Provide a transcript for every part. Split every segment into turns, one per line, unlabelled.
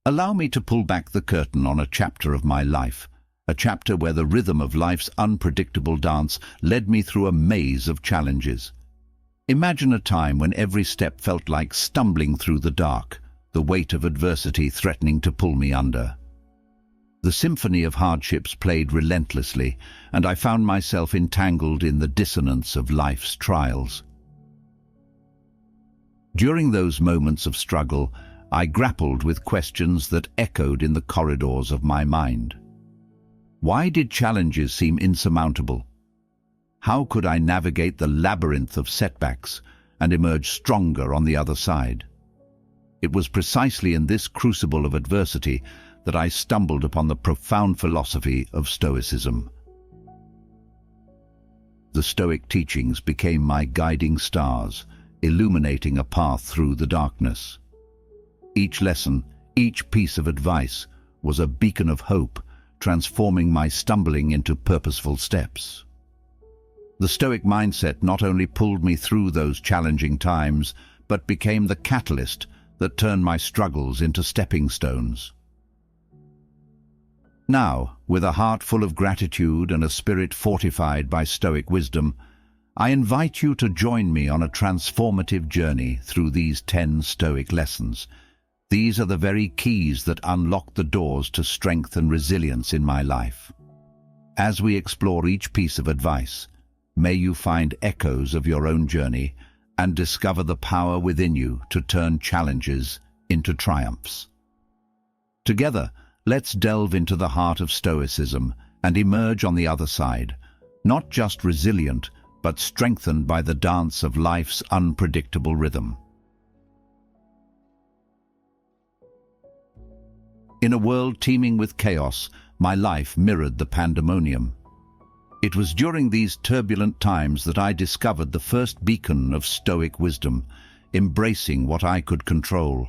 Allow me to pull back the curtain on a chapter of my life, a chapter where the rhythm of life's unpredictable dance led me through a maze of challenges. Imagine a time when every step felt like stumbling through the dark, the weight of adversity threatening to pull me under. The symphony of hardships played relentlessly, and I found myself entangled in the dissonance of life's trials. During those moments of struggle, I grappled with questions that echoed in the corridors of my mind. Why did challenges seem insurmountable? How could I navigate the labyrinth of setbacks and emerge stronger on the other side? It was precisely in this crucible of adversity that I stumbled upon the profound philosophy of Stoicism. The Stoic teachings became my guiding stars, illuminating a path through the darkness. Each lesson, each piece of advice, was a beacon of hope, transforming my stumbling into purposeful steps. The Stoic mindset not only pulled me through those challenging times, but became the catalyst that turned my struggles into stepping stones. Now, with a heart full of gratitude and a spirit fortified by Stoic wisdom, I invite you to join me on a transformative journey through these 10 Stoic lessons. These are the very keys that unlock the doors to strength and resilience in my life. As we explore each piece of advice, may you find echoes of your own journey and discover the power within you to turn challenges into triumphs. Together, let's delve into the heart of Stoicism and emerge on the other side, not just resilient, but strengthened by the dance of life's unpredictable rhythm. In a world teeming with chaos, my life mirrored the pandemonium. It was during these turbulent times that I discovered the first beacon of Stoic wisdom, embracing what I could control.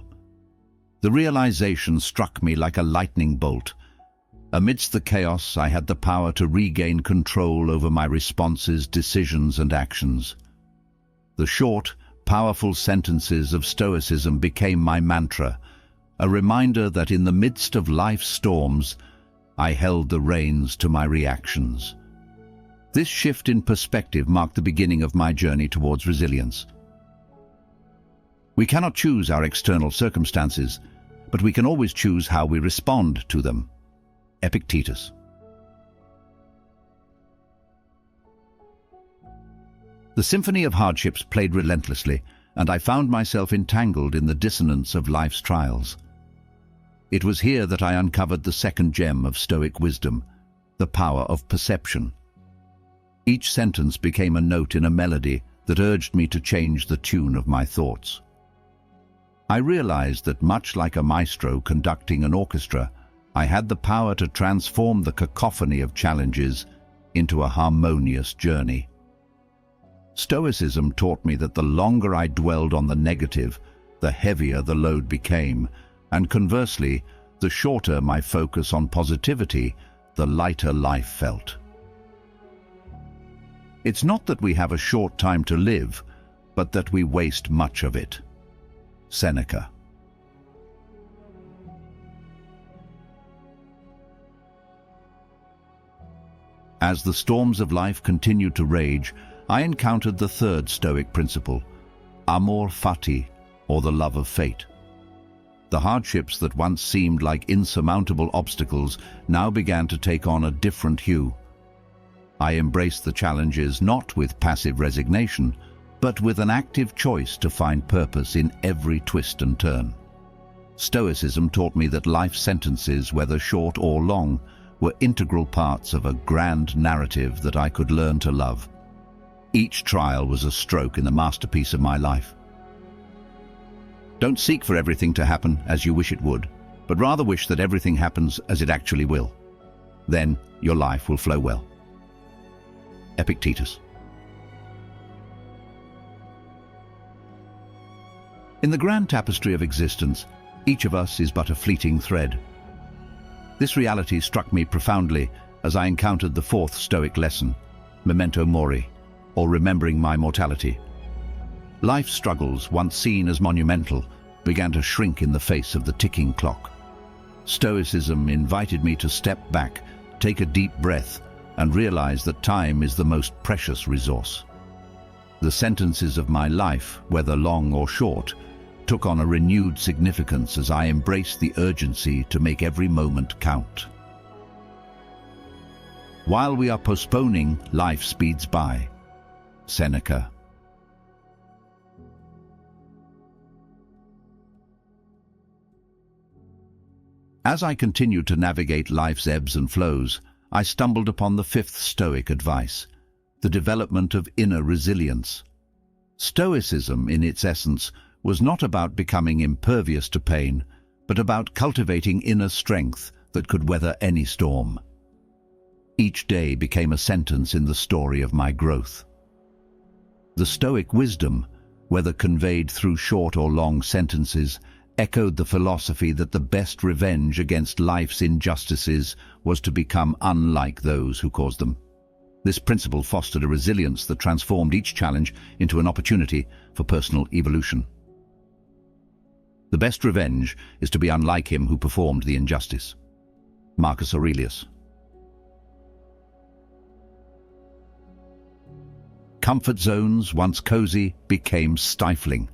The realization struck me like a lightning bolt. Amidst the chaos, I had the power to regain control over my responses, decisions, and actions. The short, powerful sentences of Stoicism became my mantra, a reminder that in the midst of life's storms, I held the reins to my reactions. This shift in perspective marked the beginning of my journey towards resilience. We cannot choose our external circumstances, but we can always choose how we respond to them. Epictetus. The symphony of hardships played relentlessly, and I found myself entangled in the dissonance of life's trials. It was here that I uncovered the second gem of Stoic wisdom, the power of perception. Each sentence became a note in a melody that urged me to change the tune of my thoughts. I realized that much like a maestro conducting an orchestra, I had the power to transform the cacophony of challenges into a harmonious journey. Stoicism taught me that the longer I dwelled on the negative, the heavier the load became, and conversely, the shorter my focus on positivity, the lighter life felt. It's not that we have a short time to live, but that we waste much of it. Seneca. As the storms of life continued to rage, I encountered the third Stoic principle, Amor Fati, or the love of fate. The hardships that once seemed like insurmountable obstacles now began to take on a different hue. I embraced the challenges not with passive resignation, but with an active choice to find purpose in every twist and turn. Stoicism taught me that life's sentences, whether short or long, were integral parts of a grand narrative that I could learn to love. Each trial was a stroke in the masterpiece of my life. Don't seek for everything to happen as you wish it would, but rather wish that everything happens as it actually will. Then your life will flow well. Epictetus. In the grand tapestry of existence, each of us is but a fleeting thread. This reality struck me profoundly as I encountered the fourth Stoic lesson, Memento Mori, or remembering my mortality. Life's struggles, once seen as monumental, began to shrink in the face of the ticking clock. Stoicism invited me to step back, take a deep breath, and realize that time is the most precious resource. The sentences of my life, whether long or short, took on a renewed significance as I embraced the urgency to make every moment count. While we are postponing, life speeds by. Seneca. As I continued to navigate life's ebbs and flows, I stumbled upon the fifth Stoic advice, the development of inner resilience. Stoicism, in its essence, was not about becoming impervious to pain, but about cultivating inner strength that could weather any storm. Each day became a sentence in the story of my growth. The Stoic wisdom, whether conveyed through short or long sentences, echoed the philosophy that the best revenge against life's injustices was to become unlike those who caused them. This principle fostered a resilience that transformed each challenge into an opportunity for personal evolution. The best revenge is to be unlike him who performed the injustice. Marcus Aurelius. Comfort zones, once cozy, became stifling.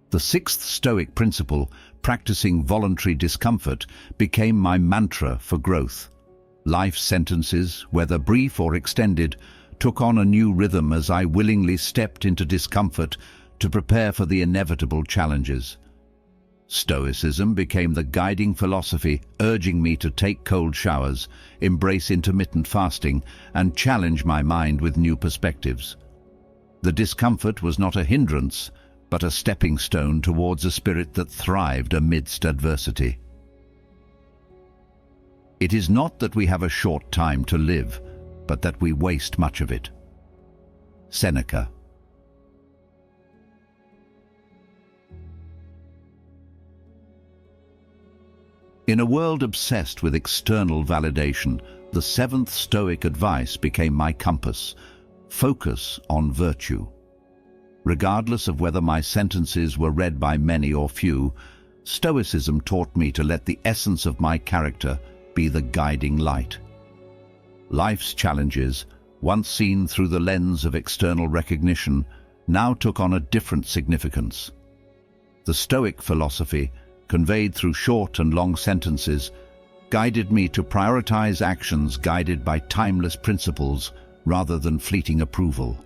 The sixth Stoic principle, practicing voluntary discomfort, became my mantra for growth. Life's sentences, whether brief or extended, took on a new rhythm as I willingly stepped into discomfort to prepare for the inevitable challenges. Stoicism became the guiding philosophy, urging me to take cold showers, embrace intermittent fasting, and challenge my mind with new perspectives. The discomfort was not a hindrance, but a stepping stone towards a spirit that thrived amidst adversity. It is not that we have a short time to live, but that we waste much of it. Seneca. In a world obsessed with external validation, the seventh Stoic advice became my compass: focus on virtue. Regardless of whether my sentences were read by many or few, Stoicism taught me to let the essence of my character be the guiding light. Life's challenges, once seen through the lens of external recognition, now took on a different significance. The Stoic philosophy, conveyed through short and long sentences, guided me to prioritize actions guided by timeless principles rather than fleeting approval.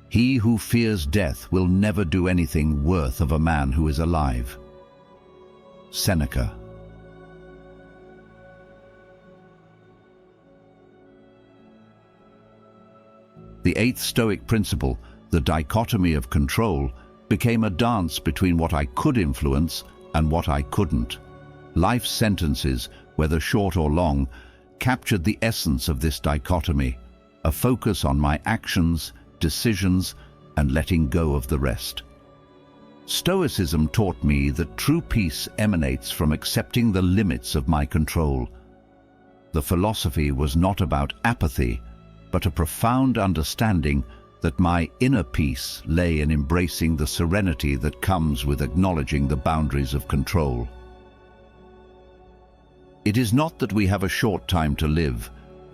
He who fears death will never do anything worth of a man who is alive. Seneca. The eighth Stoic principle, the Dichotomy of Control, became a dance between what I could influence and what I couldn't. Life's sentences, whether short or long, captured the essence of this dichotomy, a focus on my actions, decisions, and letting go of the rest. Stoicism taught me that true peace emanates from accepting the limits of my control. The philosophy was not about apathy, but a profound understanding that my inner peace lay in embracing the serenity that comes with acknowledging the boundaries of control. It is not that we have a short time to live,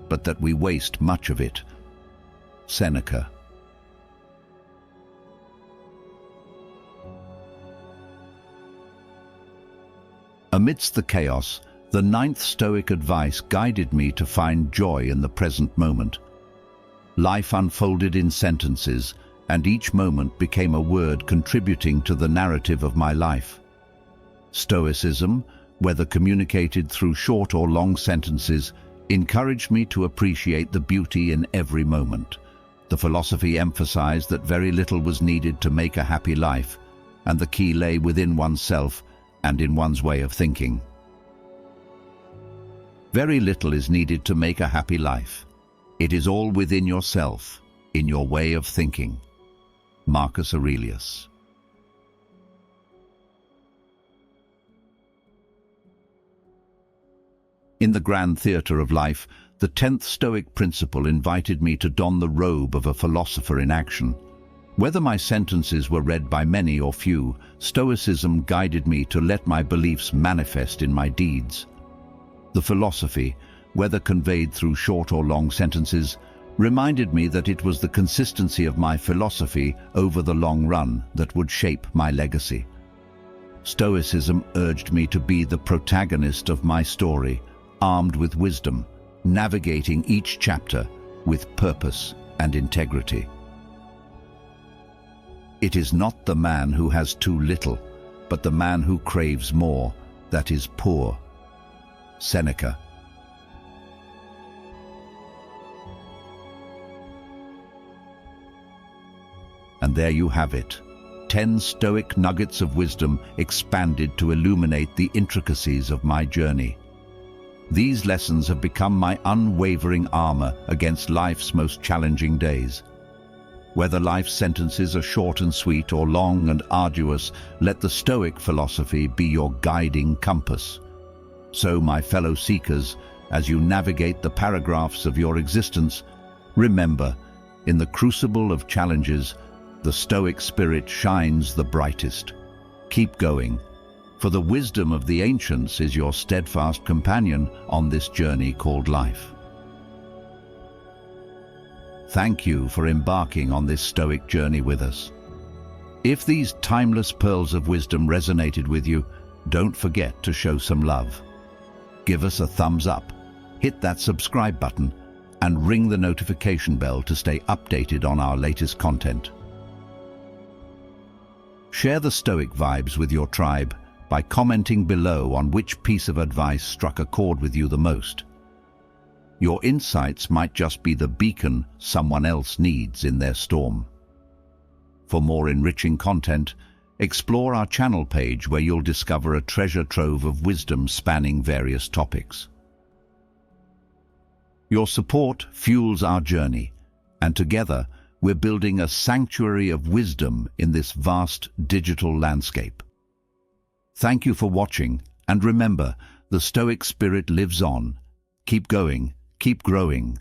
but that we waste much of it. Seneca. Amidst the chaos, the ninth Stoic advice guided me to find joy in the present moment. Life unfolded in sentences, and each moment became a word contributing to the narrative of my life. Stoicism, whether communicated through short or long sentences, encouraged me to appreciate the beauty in every moment. The philosophy emphasized that very little was needed to make a happy life, and the key lay within oneself and in one's way of thinking. Very little is needed to make a happy life. It is all within yourself, in your way of thinking. Marcus Aurelius. In the grand theatre of life, the 10th Stoic principle invited me to don the robe of a philosopher in action. Whether my sentences were read by many or few, Stoicism guided me to let my beliefs manifest in my deeds. The philosophy, whether conveyed through short or long sentences, reminded me that it was the consistency of my philosophy over the long run that would shape my legacy. Stoicism urged me to be the protagonist of my story, armed with wisdom, navigating each chapter with purpose and integrity. It is not the man who has too little, but the man who craves more that is poor. Seneca. And there you have it, 10 Stoic nuggets of wisdom expanded to illuminate the intricacies of my journey. These lessons have become my unwavering armor against life's most challenging days. Whether life's sentences are short and sweet or long and arduous, let the Stoic philosophy be your guiding compass. So, my fellow seekers, as you navigate the paragraphs of your existence, remember, in the crucible of challenges, the Stoic spirit shines the brightest. Keep going, for the wisdom of the ancients is your steadfast companion on this journey called life. Thank you for embarking on this Stoic journey with us. If these timeless pearls of wisdom resonated with you, don't forget to show some love. Give us a thumbs up, hit that subscribe button, and ring the notification bell to stay updated on our latest content. Share the Stoic vibes with your tribe by commenting below on which piece of advice struck a chord with you the most. Your insights might just be the beacon someone else needs in their storm. For more enriching content, explore our channel page where you'll discover a treasure trove of wisdom spanning various topics. Your support fuels our journey, and together we're building a sanctuary of wisdom in this vast digital landscape. Thank you for watching, and remember, the Stoic spirit lives on. Keep going, keep growing,